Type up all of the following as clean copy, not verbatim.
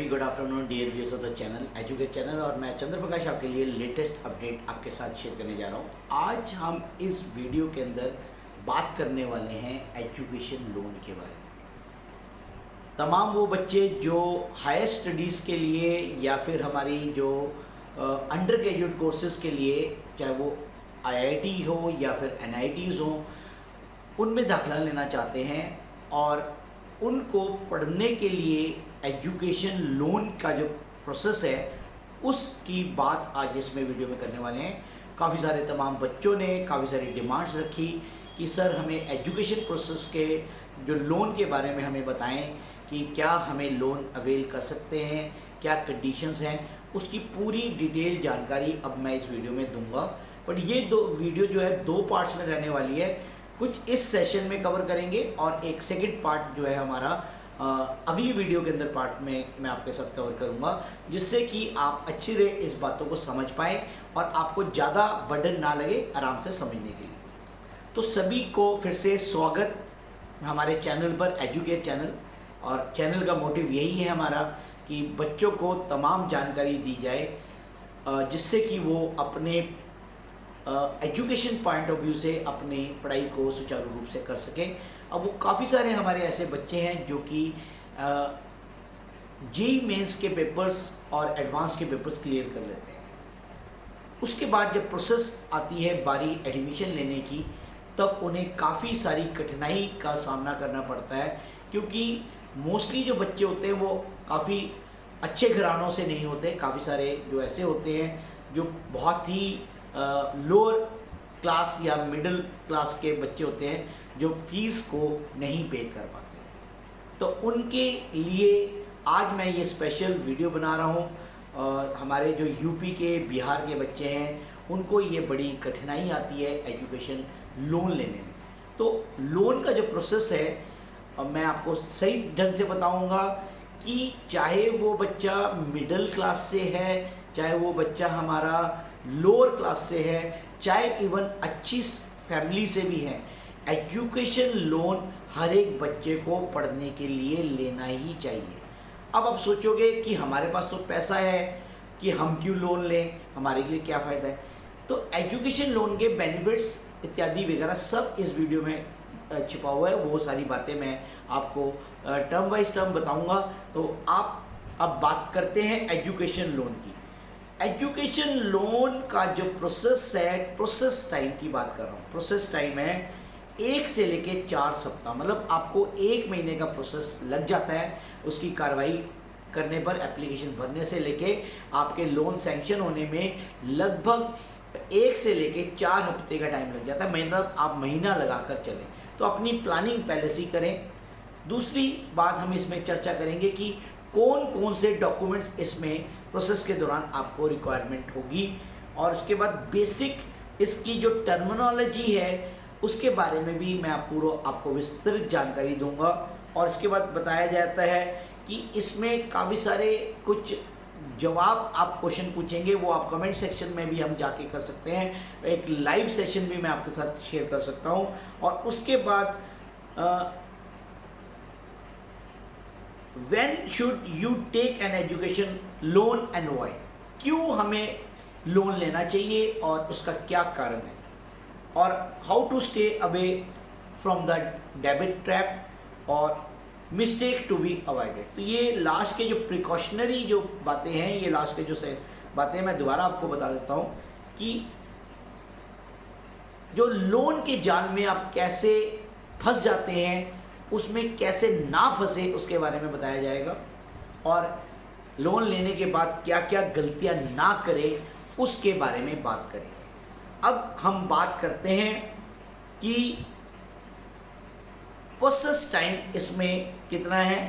Very good afternoon dear viewers of the channel educate channel. और मैं चंद्र प्रकाश आपके लिए लेटेस्ट अपडेट आपके साथ शेयर करने जा रहा हूँ। आज हम इस वीडियो के अंदर बात करने वाले हैं एजुकेशन लोन के बारे में। तमाम वो बच्चे जो हायर स्टडीज़ के लिए या फिर हमारी जो अंडर ग्रेजुएट कोर्सेज़ के लिए, चाहे वो आईआईटी हो या फिर एनआईटीज़ हो, उनमें दाखिला लेना चाहते हैं और उनको पढ़ने के लिए एजुकेशन लोन का जो प्रोसेस है उसकी बात आज इसमें वीडियो में करने वाले हैं। काफ़ी सारे तमाम बच्चों ने काफ़ी सारी डिमांड्स रखी कि सर हमें एजुकेशन प्रोसेस के जो लोन के बारे में हमें बताएं कि क्या हमें लोन अवेल कर सकते हैं, क्या कंडीशंस हैं, उसकी पूरी डिटेल जानकारी अब मैं इस वीडियो में दूंगा। बट ये वीडियो जो है दो पार्ट्स में रहने वाली है। कुछ इस सेशन में कवर करेंगे और एक सेकंड पार्ट जो है हमारा अगली वीडियो के अंदर पार्ट में मैं आपके साथ कवर करूंगा, जिससे कि आप अच्छी तरह इस बातों को समझ पाएँ और आपको ज़्यादा बर्डन ना लगे आराम से समझने के लिए। तो सभी को फिर से स्वागत हमारे चैनल पर, एजुकेट चैनल। और चैनल का मोटिव यही है हमारा कि बच्चों को तमाम जानकारी दी जाए जिससे कि वो अपने एजुकेशन पॉइंट ऑफ व्यू से अपनी पढ़ाई को सुचारू रूप से कर सकें। अब वो काफ़ी सारे हमारे ऐसे बच्चे हैं जो कि जेईई मेंस के पेपर्स और एडवांस के पेपर्स क्लियर कर लेते हैं। उसके बाद जब प्रोसेस आती है बारी एडमिशन लेने की, तब उन्हें काफ़ी सारी कठिनाई का सामना करना पड़ता है, क्योंकि मोस्टली जो बच्चे होते हैं वो काफ़ी अच्छे घरानों से नहीं होते। काफ़ी सारे जो ऐसे होते हैं जो बहुत ही लोअर क्लास या मिडिल क्लास के बच्चे होते हैं जो फीस को नहीं पे कर पाते। तो उनके लिए आज मैं ये स्पेशल वीडियो बना रहा हूँ। हमारे जो यूपी के, बिहार के बच्चे हैं, उनको ये बड़ी कठिनाई आती है एजुकेशन लोन लेने में। तो लोन का जो प्रोसेस है मैं आपको सही ढंग से बताऊँगा कि चाहे वो बच्चा मिडिल क्लास से है, चाहे वो बच्चा हमारा लोअर क्लास से है, चाहे इवन अच्छी फैमिली से भी है, एजुकेशन लोन हर एक बच्चे को पढ़ने के लिए लेना ही चाहिए। अब आप सोचोगे कि हमारे पास तो पैसा है कि हम क्यों लोन लें, हमारे लिए क्या फ़ायदा है। तो एजुकेशन लोन के बेनिफिट्स इत्यादि वगैरह सब इस वीडियो में छिपा हुआ है। वो सारी बातें मैं आपको टर्म वाइज टर्म बताऊंगा। तो आप अब बात करते हैं एजुकेशन लोन की। एजुकेशन लोन का जो प्रोसेस है, प्रोसेस टाइम की बात कर रहा हूँ। प्रोसेस टाइम है 1 से लेके 4 सप्ताह, मतलब आपको 1 महीने का प्रोसेस लग जाता है उसकी कार्रवाई करने पर। एप्लीकेशन भरने से लेके आपके लोन सैंक्शन होने में लगभग 1 से लेके 4 हफ्ते का टाइम लग जाता है। मतलब आप महीना लगा कर चलें। तो अपनी प्लानिंग पहले से ही करें। दूसरी बात हम इसमें चर्चा करेंगे कि कौन कौन से डॉक्यूमेंट्स इसमें प्रोसेस के दौरान आपको रिक्वायरमेंट होगी, और उसके बाद बेसिक इसकी जो टर्मिनोलॉजी है उसके बारे में भी मैं आपको विस्तृत जानकारी दूंगा। और इसके बाद बताया जाता है कि इसमें काफ़ी सारे कुछ जवाब आप क्वेश्चन पूछेंगे, वो आप कमेंट सेक्शन में भी हम जाके कर सकते हैं। एक लाइव सेशन भी मैं आपके साथ शेयर कर सकता हूँ। और उसके बाद When should you take an education loan and why? क्यों हमें लोन लेना चाहिए और उसका क्या कारण है, और how to stay away from the debit trap और मिस्टेक टू बी अवॉइडेड। तो ये लास्ट के जो प्रिकॉशनरी जो बातें हैं, ये लास्ट के जो बातें मैं दोबारा आपको बता देता हूँ कि जो लोन के जाल में आप कैसे फंस जाते हैं, उसमें कैसे ना फंसे उसके बारे में बताया जाएगा। और लोन लेने के बाद क्या क्या गलतियां ना करें उसके बारे में बात करेंगे। अब हम बात करते हैं कि प्रोसेस टाइम इसमें कितना है।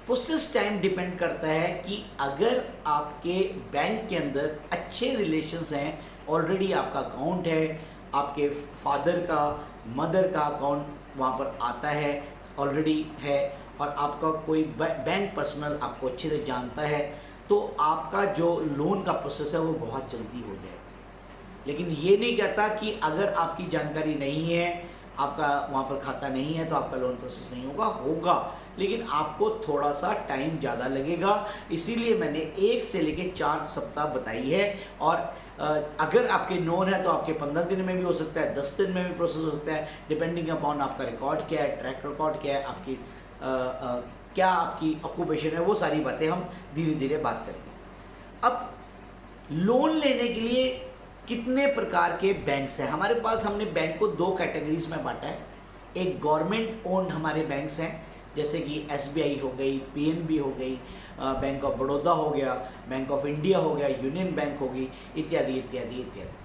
प्रोसेस टाइम डिपेंड करता है कि अगर आपके बैंक के अंदर अच्छे रिलेशंस हैं, ऑलरेडी आपका अकाउंट है, आपके फादर का, मदर का अकाउंट वहाँ पर आता है, ऑलरेडी है, और आपका कोई बैंक पर्सनल आपको अच्छे से जानता है, तो आपका जो लोन का प्रोसेस है वो बहुत जल्दी हो जाएगा। लेकिन ये नहीं कहता कि अगर आपकी जानकारी नहीं है, आपका वहाँ पर खाता नहीं है, तो आपका लोन प्रोसेस नहीं होगा। लेकिन आपको थोड़ा सा टाइम ज़्यादा लगेगा, इसीलिए मैंने 1 से लेके 4 सप्ताह बताई है। और अगर आपके नोन है तो आपके 15 दिन में भी हो सकता है, 10 दिन में भी प्रोसेस हो सकता है, डिपेंडिंग अपॉन आपका रिकॉर्ड क्या है, ट्रैक रिकॉर्ड क्या है, आपकी क्या आपकी ऑक्यूपेशन है, वो सारी बातें हम धीरे धीरे बात करेंगे। अब लोन लेने के लिए कितने प्रकार के बैंक्स हैं हमारे पास? हमने बैंक को 2 कैटेगरीज में बांटा है। एक गवर्नमेंट ओन्ड हमारे बैंक्स हैं, जैसे कि एसबीआई हो गई, पीएनबी हो गई, बैंक ऑफ बड़ौदा हो गया, बैंक ऑफ इंडिया हो गया, यूनियन बैंक हो गई, इत्यादि इत्यादि इत्यादि।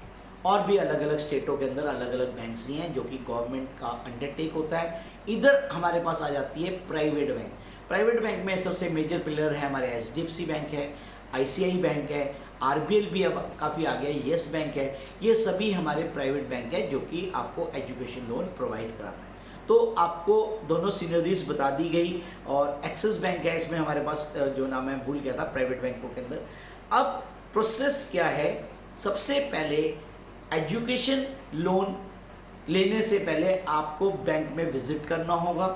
और भी अलग अलग स्टेटों के अंदर अलग अलग बैंक्स ही हैं जो कि गवर्नमेंट का अंडरटेक होता है। इधर हमारे पास आ जाती है प्राइवेट बैंक। प्राइवेट बैंक में सबसे मेजर पिलर है हमारे एचडीएफसी बैंक है, आईसीआई बैंक है, आरबीएल भी अब काफ़ी आ गया है, येस बैंक है। ये सभी हमारे प्राइवेट बैंक है जो कि आपको एजुकेशन लोन प्रोवाइड कराता है। तो आपको दोनों सीनरीज बता दी गई। और एक्सिस बैंक है, इसमें हमारे पास जो नाम है भूल गया था प्राइवेट बैंकों के अंदर। अब प्रोसेस क्या है? सबसे पहले एजुकेशन लोन लेने से पहले आपको बैंक में विजिट करना होगा।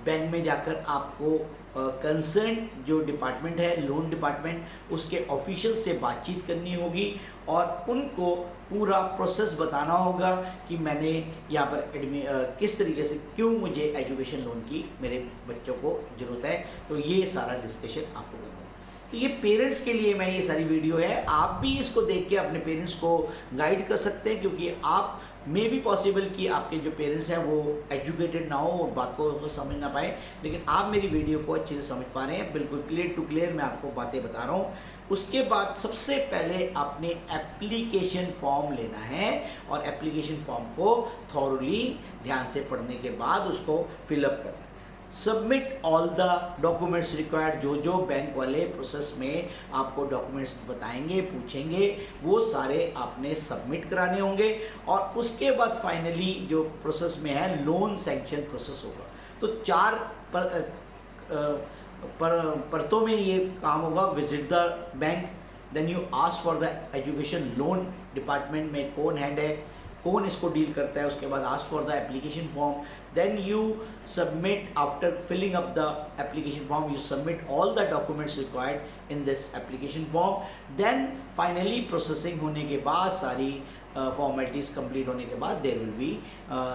बैंक में जाकर आपको कंसर्न जो डिपार्टमेंट है, लोन डिपार्टमेंट, उसके ऑफिशियल से बातचीत करनी होगी और उनको पूरा प्रोसेस बताना होगा कि मैंने यहाँ पर किस तरीके से, क्यों मुझे एजुकेशन लोन की मेरे बच्चों को ज़रूरत है। तो ये सारा डिस्कशन आपको करना होगा। तो ये पेरेंट्स के लिए मैं ये सारी वीडियो है, आप भी इसको देख के अपने पेरेंट्स को गाइड कर सकते हैं, क्योंकि आप मे भी पॉसिबल कि आपके जो पेरेंट्स हैं वो एजुकेटेड ना हो और बात को समझ ना पाए, लेकिन आप मेरी वीडियो को अच्छे से समझ पा रहे हैं। बिल्कुल क्लियर टू क्लियर मैं आपको बातें बता रहा हूँ। उसके बाद सबसे पहले आपने एप्लीकेशन फॉर्म लेना है और एप्लीकेशन फॉर्म को थॉरली ध्यान से पढ़ने के बाद उसको फिलअप करना है। Submit all the documents required. जो बैंक वाले प्रोसेस में आपको डॉक्यूमेंट्स बताएंगे, पूछेंगे, वो सारे आपने सबमिट कराने होंगे। और उसके बाद फाइनली जो प्रोसेस में है लोन सैंक्शन प्रोसेस होगा। तो 4 परतों में ये काम होगा। Visit the bank, then you ask for the education loan department में कौन हेड है, कौन इसको डील करता है। उसके बाद ask for the application form, then you submit. After filling up the application form, you submit all the documents required in this application form. Then finally processing होने के बाद, सारी फॉर्मेलिटीज़ कंप्लीट होने के बाद, there will be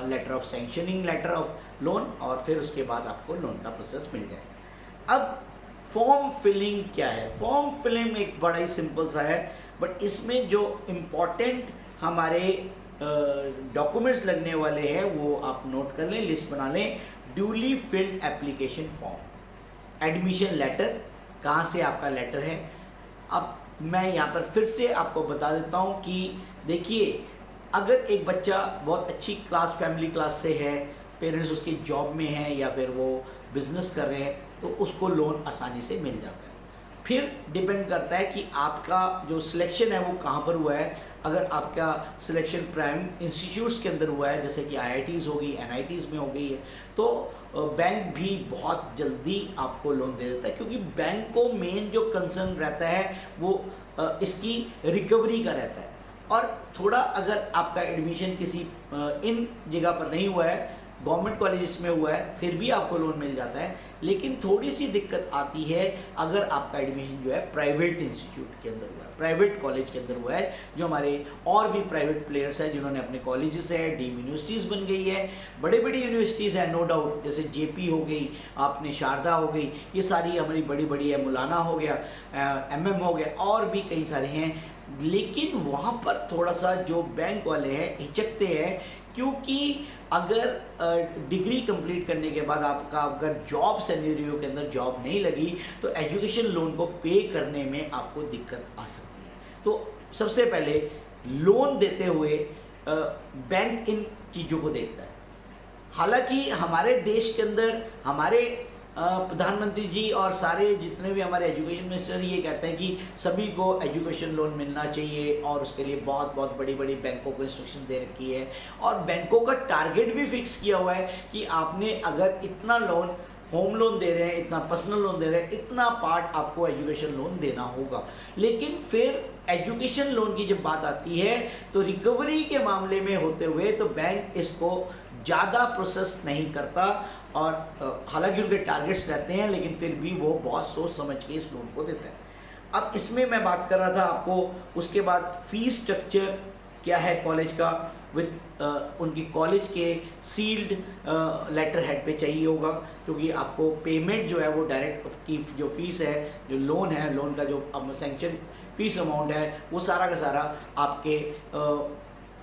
letter of sanctioning, letter of loan, और फिर उसके बाद आपको लोन का प्रोसेस मिल जाएगा। अब फॉर्म फिलिंग क्या है? फॉर्म फिलिंग एक बड़ा ही सिंपल सा है, बट इसमें जो इम्पॉर्टेंट हमारे डॉक्यूमेंट्स लगने वाले हैं वो आप नोट कर लें, लिस्ट बना लें। Duly filled application form, admission letter, कहाँ से आपका लेटर है। अब मैं यहाँ पर फिर से आपको बता देता हूँ कि देखिए, अगर एक बच्चा बहुत अच्छी क्लास, फैमिली क्लास से है, पेरेंट्स उसकी जॉब में हैं या फिर वो बिजनेस कर रहे हैं, तो उसको लोन आसानी से मिल जाता है। फिर डिपेंड करता है कि आपका जो सिलेक्शन है वो कहाँ पर हुआ है। अगर आपका सिलेक्शन प्राइम इंस्टीट्यूट्स के अंदर हुआ है, जैसे कि आईआईटीज़ होगी, एनआईटीज़ में हो गई है, तो बैंक भी बहुत जल्दी आपको लोन दे देता है, क्योंकि बैंक को मेन जो कंसर्न रहता है वो इसकी रिकवरी का रहता है। और थोड़ा अगर आपका एडमिशन किसी इन जगह पर नहीं हुआ है, गवर्नमेंट कॉलेजेस में हुआ है, फिर भी आपको लोन मिल जाता है। लेकिन थोड़ी सी दिक्कत आती है अगर आपका एडमिशन जो है प्राइवेट इंस्टीट्यूट के अंदर हुआ है, प्राइवेट कॉलेज के अंदर हुआ है। जो हमारे और भी प्राइवेट प्लेयर्स हैं जिन्होंने अपने कॉलेजेस है, डीम यूनिवर्सिटीज़ बन गई है, बड़े बड़ी यूनिवर्सिटीज़ हैं, नो डाउट, जैसे जेपी हो गई, आपने शारदा हो गई, ये सारी हमारी बड़ी बड़ी है, मौलाना हो गया, एमएम हो गया, और भी कई सारे हैं। लेकिन वहाँ पर थोड़ा सा जो बैंक वाले हैं हिचकते हैं, क्योंकि अगर डिग्री कंप्लीट करने के बाद आपका अगर जॉब सिनेरियो के अंदर जॉब नहीं लगी, तो एजुकेशन लोन को पे करने में आपको दिक्कत आ सकती है। तो सबसे पहले लोन देते हुए बैंक इन चीज़ों को देखता है। हालांकि हमारे देश के अंदर हमारे प्रधानमंत्री जी और सारे जितने भी हमारे एजुकेशन मिनिस्टर ये कहते हैं कि सभी को एजुकेशन लोन मिलना चाहिए, और उसके लिए बहुत बहुत बड़ी बड़ी बैंकों को इंस्ट्रक्शन दे रखी है, और बैंकों का टारगेट भी फिक्स किया हुआ है कि आपने अगर इतना लोन, होम लोन दे रहे हैं, इतना पर्सनल लोन दे रहे हैं, इतना पार्ट आपको एजुकेशन लोन देना होगा। लेकिन फिर एजुकेशन लोन की जब बात आती है तो रिकवरी के मामले में होते हुए तो बैंक इसको ज़्यादा प्रोसेस नहीं करता, और हालांकि उनके टारगेट्स रहते हैं, लेकिन फिर भी वो बहुत सोच समझ के इस लोन को देता है। अब इसमें मैं बात कर रहा था आपको, उसके बाद फीस स्ट्रक्चर क्या है कॉलेज का, विथ उनकी कॉलेज के सील्ड लेटर हेड पे चाहिए होगा, क्योंकि आपको पेमेंट जो है वो डायरेक्ट की जो फीस है, जो लोन है, लोन का जो सैंक्शन फीस अमाउंट है, वो सारा का सारा आपके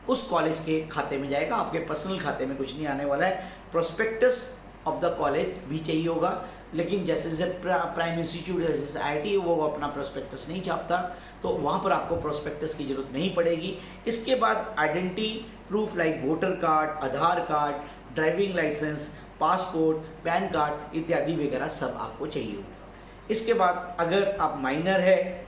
उस कॉलेज के खाते में जाएगा, आपके पर्सनल खाते में कुछ नहीं आने वाला है। प्रोस्पेक्टस ऑफ द कॉलेज भी चाहिए होगा, लेकिन जैसे जैसे प्राइम इंस्टीट्यूट है, जैसे IIT, वो अपना प्रोस्पेक्टस नहीं छापता, तो वहाँ पर आपको प्रोस्पेक्टस की ज़रूरत नहीं पड़ेगी। इसके बाद identity proof like voter card, Aadhaar card, driving licence, passport, PAN card इत्यादि वगैरह सब आपको चाहिए होगा। इसके बाद अगर आप माइनर है,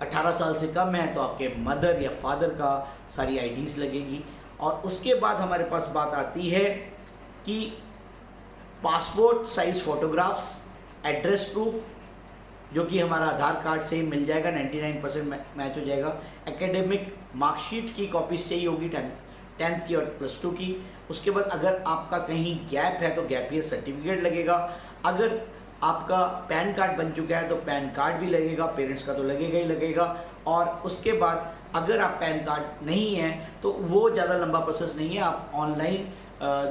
18 साल से कम है, तो आपके मदर या फादर का सारी IDs लगेगी। और उसके बाद हमारे पास बात आती है कि passport size photographs, address proof जो कि हमारा आधार कार्ड से ही मिल जाएगा, 99% मैच हो जाएगा। एकेडमिक मार्कशीट की कॉपीज़ चाहिए होगी, 10th की और +2 की। उसके बाद अगर आपका कहीं गैप है तो गैप ईयर सर्टिफिकेट लगेगा। अगर आपका पैन कार्ड बन चुका है तो पैन कार्ड भी लगेगा, पेरेंट्स का तो लगेगा ही लगेगा। और उसके बाद अगर आप पैन कार्ड नहीं है तो वो ज़्यादा लंबा प्रोसेस नहीं है, आप ऑनलाइन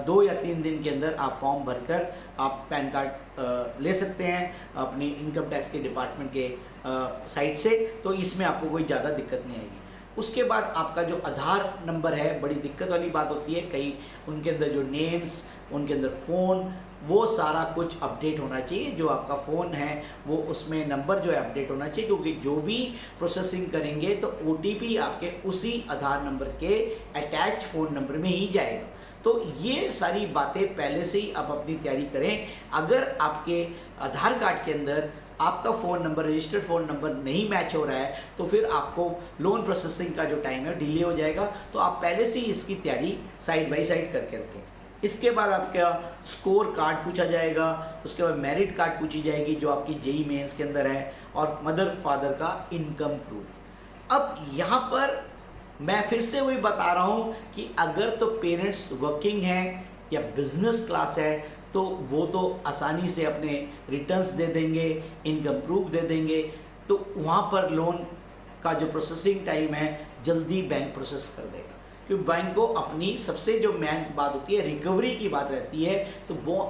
2 या 3 दिन के अंदर आप फॉर्म भरकर आप पैन कार्ड ले सकते हैं अपनी इनकम टैक्स के डिपार्टमेंट के साइट से, तो इसमें आपको कोई ज़्यादा दिक्कत नहीं आएगी। उसके बाद आपका जो आधार नंबर है, बड़ी दिक्कत वाली बात होती है, कई उनके अंदर जो नेम्स, उनके अंदर फ़ोन, वो सारा कुछ अपडेट होना चाहिए। जो आपका फ़ोन है वो उसमें नंबर जो है अपडेट होना चाहिए, क्योंकि जो भी प्रोसेसिंग करेंगे तो OTP आपके उसी आधार नंबर के अटैच फ़ोन नंबर में ही जाएगा। तो ये सारी बातें पहले से ही आप अपनी तैयारी करें। अगर आपके आधार कार्ड के अंदर आपका phone number, registered phone number नहीं मैच हो रहा है, तो फिर आपको लोन प्रोसेसिंग का जो टाइम है डिले हो जाएगा। तो आप पहले से ही इसकी तैयारी साइड बाई साइड करके रखें। इसके बाद आपका स्कोर कार्ड पूछा जाएगा, उसके बाद मेरिट कार्ड पूछी जाएगी जो आपकी JEE मेंस के अंदर है, और मदर फादर का इनकम प्रूफ। अब यहाँ पर मैं फिर से वही बता रहा हूँ कि अगर तो पेरेंट्स वर्किंग हैं या बिजनेस क्लास है तो वो तो आसानी से अपने रिटर्न्स दे देंगे, इनकम प्रूफ दे देंगे, तो वहाँ पर लोन का जो प्रोसेसिंग टाइम है जल्दी बैंक प्रोसेस कर देगा। क्योंकि बैंक को अपनी सबसे जो मेन बात होती है रिकवरी की बात रहती है, तो वो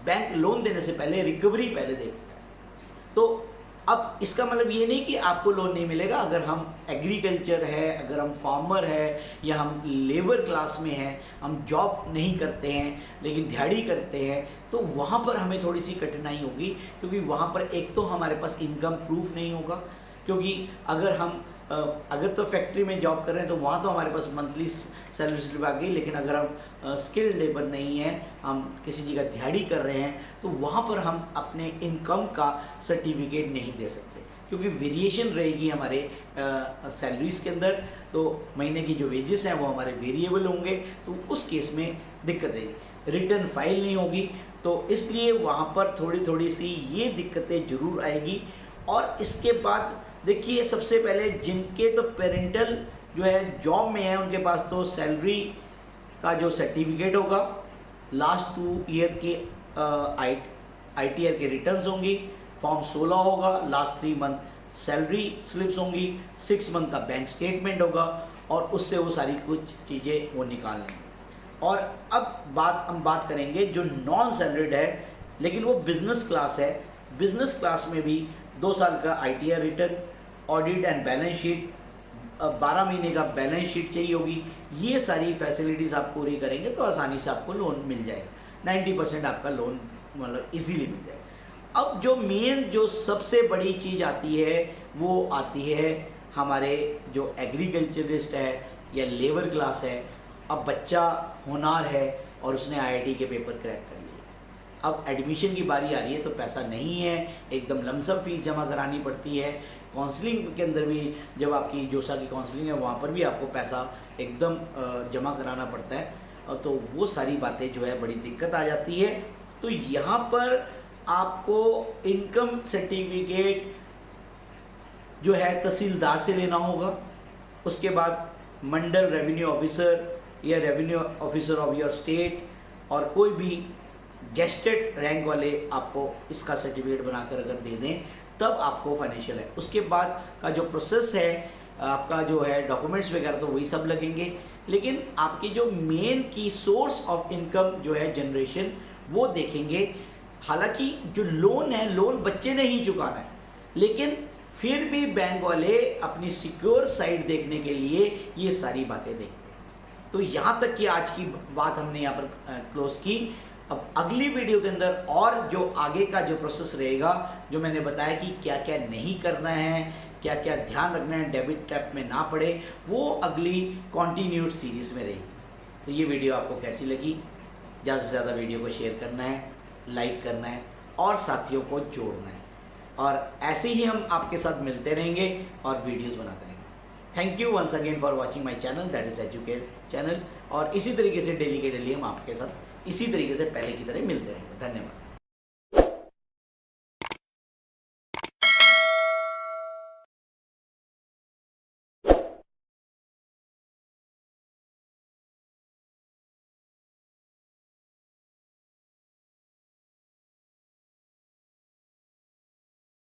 बैंक लोन देने से पहले रिकवरी पहले देखता है। तो अब इसका मतलब ये नहीं कि आपको लोन नहीं मिलेगा। अगर हम एग्रीकल्चर है, अगर हम फार्मर है, या हम लेबर क्लास में हैं, हम जॉब नहीं करते हैं लेकिन दिहाड़ी करते हैं, तो वहाँ पर हमें थोड़ी सी कठिनाई होगी, क्योंकि वहाँ पर एक तो हमारे पास इनकम प्रूफ नहीं होगा, क्योंकि अगर तो फैक्ट्री में जॉब कर रहे हैं तो वहाँ तो हमारे पास मंथली सैलरी स्लिप आ गई, लेकिन अगर हम स्किल्ड लेबर नहीं है, हम किसी जगह दिहाड़ी कर रहे हैं, तो वहाँ पर हम अपने इनकम का सर्टिफिकेट नहीं दे सकते, क्योंकि वेरिएशन रहेगी हमारे सैलरीज के अंदर। तो महीने की जो वेजेस हैं वो हमारे वेरिएबल होंगे, तो उस केस में दिक्कत रहेगी। रिटर्न फाइल नहीं होगी, तो इसलिए वहाँ पर थोड़ी थोड़ी सी ये दिक्कतें ज़रूर आएगी। और इसके बाद देखिए, सबसे पहले जिनके तो पेरेंटल जो है जॉब में है, उनके पास तो सैलरी का जो सर्टिफिकेट होगा, लास्ट 2 ईयर के ITR के रिटर्न्स होंगी, फॉर्म 16 होगा, लास्ट 3 मंथ सैलरी स्लिप्स होंगी, 6 मंथ का बैंक स्टेटमेंट होगा, और उससे वो सारी कुछ चीज़ें वो निकाल लेंगे। और अब हम बात करेंगे जो नॉन सैलरीड है लेकिन वो बिजनेस क्लास है। बिजनेस क्लास में भी 2 साल का ITR return, audit and balance sheet, 12 महीने का बैलेंस शीट चाहिए होगी। ये सारी फैसिलिटीज़ आप पूरी करेंगे तो आसानी से आपको लोन मिल जाएगा। 90% आपका लोन मतलब इजीली मिल जाएगा। अब जो मेन जो सबसे बड़ी चीज़ आती है वो आती है हमारे जो एग्रीकल्चरिस्ट है या लेबर क्लास है। अब बच्चा होनहार है और उसने IIT के पेपर क्रैक कर लिए, अब एडमिशन की बारी आ रही है तो पैसा नहीं है, एकदम लमसम फीस जमा करानी पड़ती है। काउंसलिंग के अंदर भी जब आपकी जोसा की काउंसलिंग है वहाँ पर भी आपको पैसा एकदम जमा कराना पड़ता है, और तो वो सारी बातें जो है बड़ी दिक्कत आ जाती है। तो यहाँ पर आपको इनकम सर्टिफिकेट जो है तहसीलदार से लेना होगा, उसके बाद मंडल रेवेन्यू ऑफिसर या revenue officer of your state और कोई भी गेस्टेड रैंक वाले आपको इसका सर्टिफिकेट बनाकर अगर दे दें तब आपको फाइनेंशियल है। उसके बाद का जो प्रोसेस है आपका जो है डॉक्यूमेंट्स वगैरह तो वही सब लगेंगे, लेकिन आपकी जो मेन की सोर्स ऑफ इनकम जो है जनरेशन वो देखेंगे। हालांकि जो लोन है, लोन बच्चे ने ही चुकाना है, लेकिन फिर भी बैंक वाले अपनी सिक्योर साइड देखने के लिए ये सारी बातें देखते हैं। तो यहाँ तक कि आज की बात हमने यहाँ पर क्लोज की। अब अगली वीडियो के अंदर और जो आगे का जो प्रोसेस रहेगा, जो मैंने बताया कि क्या क्या नहीं करना है, क्या क्या ध्यान रखना है, डेबिट ट्रैप में ना पड़े, वो अगली कॉन्टिन्यूड सीरीज में रहेगी। तो ये वीडियो आपको कैसी लगी? ज़्यादा से ज़्यादा वीडियो को शेयर करना है, लाइक करना है और साथियों को जोड़ना है, और ऐसे ही हम आपके साथ मिलते रहेंगे और वीडियोस बनाते रहेंगे। Thank you once again for watching my channel, that is educate channel. और इसी तरीके से डेली के डेली हम आपके साथ इसी तरीके से पहले की तरह मिलते रहेंगे। धन्यवाद।